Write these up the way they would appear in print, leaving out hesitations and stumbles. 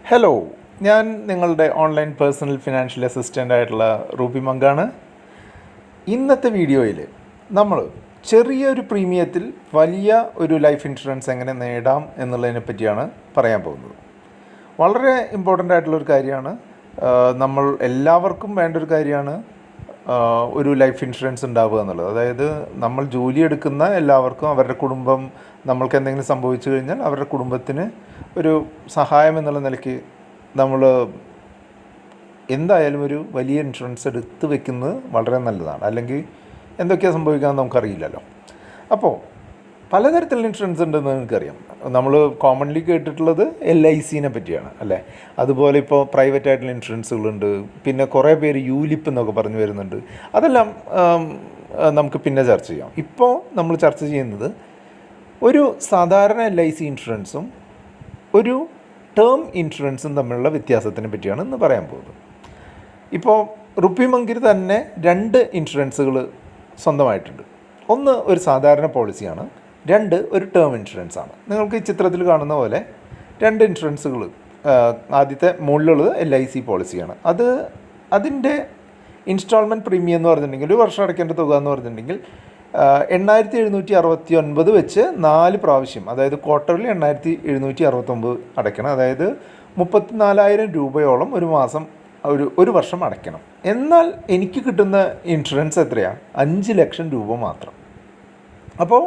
Hello, ഞാൻ നിങ്ങളുടെ online personal financial assistant ആയിട്ടുള്ള റൂബി മങ്കാണ്. ഇന്നത്തെ വീഡിയോയിൽ നമ്മൾ ചെറിയൊരു പ്രീമിയത്തിൽ വലിയ ഒരു ലൈഫ് ഇൻഷുറൻസ് എങ്ങനെ നേടാം എന്നുള്ളതിനെ പറ്റിയാണ് പറയാൻ പോകുന്നത്. വളരെ ഇമ്പോർട്ടൻ്റ് ആയിട്ടുള്ളൊരു കാര്യമാണ്. നമ്മൾ എല്ലാവർക്കും വേണ്ട ഒരു കാര്യമാണ് ഒരു ലൈഫ് ഇൻഷുറൻസ് ഉണ്ടാവുക എന്നുള്ളത്. അതായത് നമ്മൾ ജോലി എടുക്കുന്ന എല്ലാവർക്കും അവരുടെ കുടുംബം നമ്മൾക്ക് എന്തെങ്കിലും സംഭവിച്ചു കഴിഞ്ഞാൽ അവരുടെ കുടുംബത്തിന് ഒരു സഹായം എന്നുള്ള നിലയ്ക്ക് നമ്മൾ എന്തായാലും ഒരു വലിയ ഇൻഷുറൻസ് എടുത്ത് വെക്കുന്നത് വളരെ നല്ലതാണ്. അല്ലെങ്കിൽ എന്തൊക്കെയാണ് സംഭവിക്കാമെന്ന് നമുക്കറിയില്ലല്ലോ. അപ്പോൾ പലതരത്തിലുള്ള ഇൻഷുറൻസ് ഉണ്ടെന്ന് നിങ്ങൾക്കറിയാം. നമ്മൾ കോമൺലി കേട്ടിട്ടുള്ളത് LICനെ പറ്റിയാണ് അല്ലേ. അതുപോലെ ഇപ്പോൾ പ്രൈവറ്റ് ആയിട്ടുള്ള ഇൻഷുറൻസുകളുണ്ട്. പിന്നെ കുറേ പേര് യൂലിപ്പ് എന്നൊക്കെ പറഞ്ഞു വരുന്നുണ്ട്. അതെല്ലാം നമുക്ക് പിന്നെ ചർച്ച ചെയ്യാം. ഇപ്പോൾ നമ്മൾ ചർച്ച ചെയ്യുന്നത് ഒരു സാധാരണ LIC ഇൻഷുറൻസും ഒരു ടേം ഇൻഷുറൻസും തമ്മിലുള്ള വ്യത്യാസത്തിനെ പറ്റിയാണ് ഇന്ന് പറയാൻ പോകുന്നത്. ഇപ്പോൾ റുപ്പി മങ്കിൽ തന്നെ 2 ഇൻഷുറൻസുകൾ സ്വന്തമായിട്ടുണ്ട്. ഒന്ന് ഒരു സാധാരണ പോളിസിയാണ്, 2 ഒരു ടേം ഇൻഷുറൻസ് ആണ്. നിങ്ങൾക്ക് ഈ ചിത്രത്തിൽ കാണുന്ന പോലെ 2 ഇൻഷുറൻസുകൾ. ആദ്യത്തെ മുകളിലുള്ളത് LIC പോളിസിയാണ്. അതിൻ്റെ ഇൻസ്റ്റാൾമെൻറ്റ് പ്രീമിയം എന്ന് പറഞ്ഞിട്ടുണ്ടെങ്കിൽ ഒരു വർഷം അടയ്ക്കേണ്ട തുക എന്ന് പറഞ്ഞിട്ടുണ്ടെങ്കിൽ 8,769 വെച്ച് 4 പ്രാവശ്യം, അതായത് ക്വാർട്ടറിൽ 8,769 അടയ്ക്കണം. അതായത് 34,000 രൂപയോളം ഒരു മാസം ഒരു വർഷം അടയ്ക്കണം. എന്നാൽ എനിക്ക് കിട്ടുന്ന ഇൻഷുറൻസ് എത്രയാണ്? 5 ലക്ഷം രൂപ മാത്രം. അപ്പോൾ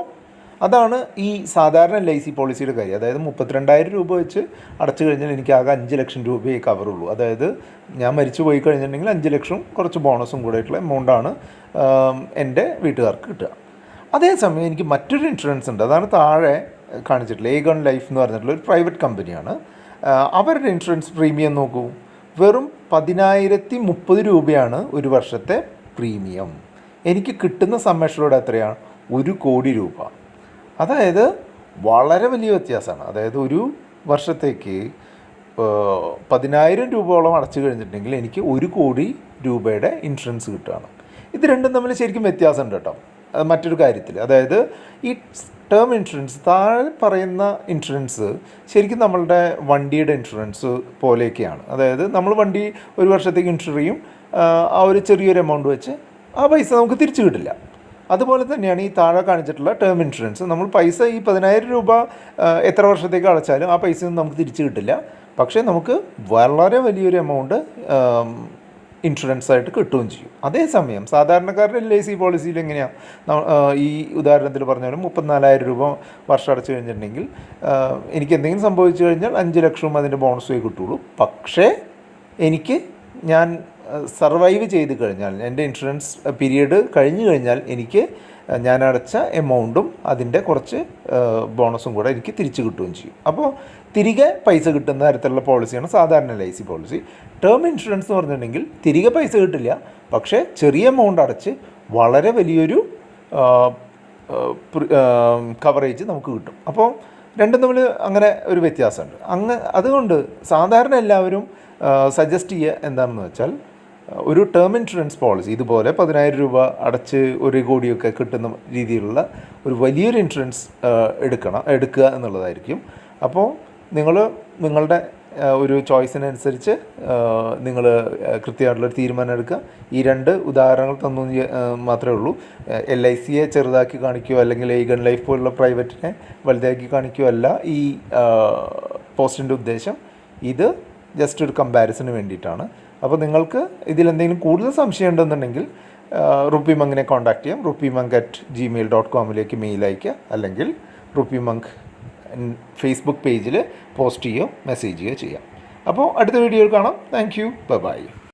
അതാണ് ഈ സാധാരണ LIC പോളിസിയുടെ കാര്യം. അതായത് 32,000 രൂപ വെച്ച് അടച്ചു കഴിഞ്ഞാൽ എനിക്ക് ആകെ 5 ലക്ഷം രൂപയെ കവറുള്ളൂ. അതായത് ഞാൻ മരിച്ചു പോയി കഴിഞ്ഞിട്ടുണ്ടെങ്കിൽ 5 ലക്ഷം കുറച്ച് ബോണസും കൂടെ ആയിട്ടുള്ള എമൗണ്ടാണ് എൻ്റെ വീട്ടുകാർക്ക് കിട്ടുക. അതേസമയം എനിക്ക് മറ്റൊരു ഇൻഷുറൻസ് ഉണ്ട്. അതാണ് താഴെ കാണിച്ചിട്ടുള്ളത്. ഏഗൺ ലൈഫ് എന്ന് പറഞ്ഞിട്ടുള്ള ഒരു പ്രൈവറ്റ് കമ്പനിയാണ്. അവരുടെ ഇൻഷുറൻസ് പ്രീമിയം നോക്കൂ, വെറും 10,030 രൂപയാണ് ഒരു വർഷത്തെ പ്രീമിയം. എനിക്ക് കിട്ടുന്ന സം അഷ്യൂർഡ് എത്രയാണ്? 1 കോടി രൂപ. അതായത് വളരെ വലിയ വ്യത്യാസമാണ്. അതായത് ഒരു വർഷത്തേക്ക് 10,000 രൂപയോളം അടച്ചു കഴിഞ്ഞിട്ടുണ്ടെങ്കിൽ എനിക്ക് 1 കോടി രൂപയുടെ ഇൻഷുറൻസ് കിട്ടുകയാണ്. ഇത് രണ്ടും തമ്മിൽ ശരിക്കും വ്യത്യാസമുണ്ട് കേട്ടോ. മറ്റൊരു കാര്യത്തിൽ, അതായത് ഈ ടേം ഇൻഷുറൻസ്, താഴെ പറയുന്ന ഇൻഷുറൻസ് ശരിക്കും നമ്മളുടെ വണ്ടിയുടെ ഇൻഷുറൻസ് പോലെയൊക്കെയാണ്. അതായത് നമ്മൾ വണ്ടി ഒരു വർഷത്തേക്ക് ഇൻഷുർ ചെയ്യും, ആ ഒരു ചെറിയൊരു എമൗണ്ട് വെച്ച് ആ പൈസ നമുക്ക് തിരിച്ചു കിട്ടില്ല. അതുപോലെ തന്നെയാണ് ഈ താഴെ കാണിച്ചിട്ടുള്ള ടേം ഇൻഷുറൻസ്. നമ്മൾ പൈസ ഈ 10,000 രൂപ എത്ര വർഷത്തേക്ക് അടച്ചാലും ആ പൈസയൊന്നും നമുക്ക് തിരിച്ചു കിട്ടില്ല. പക്ഷേ നമുക്ക് വളരെ വലിയൊരു എമൗണ്ട് ഇൻഷുറൻസ് ആയിട്ട് കിട്ടുകയും ചെയ്യും. അതേസമയം സാധാരണക്കാരുടെ LIC പോളിസിയിൽ എങ്ങനെയാണ്? ഈ ഉദാഹരണത്തിൽ പറഞ്ഞാലും 34,000 രൂപ വർഷം അടച്ചു കഴിഞ്ഞിട്ടുണ്ടെങ്കിൽ എനിക്ക് എന്തെങ്കിലും സംഭവിച്ചു കഴിഞ്ഞാൽ 5 ലക്ഷവും അതിൻ്റെ ബോണസുമേ കിട്ടുള്ളൂ. പക്ഷേ ഞാൻ സർവൈവ് ചെയ്ത് കഴിഞ്ഞാൽ, എൻ്റെ ഇൻഷുറൻസ് പീരീഡ് കഴിഞ്ഞു കഴിഞ്ഞാൽ എനിക്ക് ഞാൻ അടച്ച എമൗണ്ടും അതിൻ്റെ കുറച്ച് ബോണസും കൂടെ എനിക്ക് തിരിച്ചു കിട്ടുകയും ചെയ്യും. അപ്പോൾ തിരികെ പൈസ കിട്ടുന്ന തരത്തിലുള്ള പോളിസിയാണ് സാധാരണ LIC പോളിസി. ടേം ഇൻഷുറൻസ് എന്ന് പറഞ്ഞിട്ടുണ്ടെങ്കിൽ തിരികെ പൈസ കിട്ടില്ല, പക്ഷേ ചെറിയ എമൗണ്ട് അടച്ച് വളരെ വലിയൊരു കവറേജ് നമുക്ക് കിട്ടും. അപ്പോൾ രണ്ടും തമ്മിൽ അങ്ങനെ ഒരു വ്യത്യാസമുണ്ട്. അതുകൊണ്ട് സാധാരണ എല്ലാവരും സജസ്റ്റ് ചെയ്യുക എന്താണെന്ന് വെച്ചാൽ ഒരു ടേം ഇൻഷുറൻസ് പോളിസി ഇതുപോലെ 10,000 രൂപ അടച്ച് 1 കോടിയൊക്കെ കിട്ടുന്ന രീതിയിലുള്ള ഒരു വലിയൊരു ഇൻഷുറൻസ് എടുക്കുക എന്നുള്ളതായിരിക്കും. അപ്പോൾ നിങ്ങളുടെ ഒരു ചോയ്സിനനുസരിച്ച് നിങ്ങൾ കൃത്യമായിട്ടുള്ളൊരു തീരുമാനം എടുക്കുക. ഈ 2 ഉദാഹരണങ്ങൾ തന്നു മാത്രമേ ഉള്ളൂ. LICയെ ചെറുതാക്കി കാണിക്കുകയോ അല്ലെങ്കിൽ ഏഗൺ ലൈഫ് പോലുള്ള പ്രൈവറ്റിനെ വലുതാക്കി കാണിക്കുകയോ അല്ല ഈ പോസ്റ്റിൻ്റെ ഉദ്ദേശം. ഇത് ജസ്റ്റ് ഒരു കമ്പാരിസന് വേണ്ടിയിട്ടാണ്. അപ്പോൾ നിങ്ങൾക്ക് ഇതിലെന്തെങ്കിലും കൂടുതൽ സംശയം ഉണ്ടെന്നുണ്ടെങ്കിൽ റുപ്പി മങ്കിനെ കോൺടാക്ട് ചെയ്യാം. rupimang@gmail.com മെയിൽ അയയ്ക്കുക, അല്ലെങ്കിൽ റുപ്പി മങ്ക് ഫേസ്ബുക്ക് പേജിൽ പോസ്റ്റ് ചെയ്യുകയോ മെസ്സേജ് ചെയ്യുകയോ ചെയ്യാം. അപ്പോൾ അടുത്ത വീഡിയോയിൽ കാണാം. Thank you. ബൈ.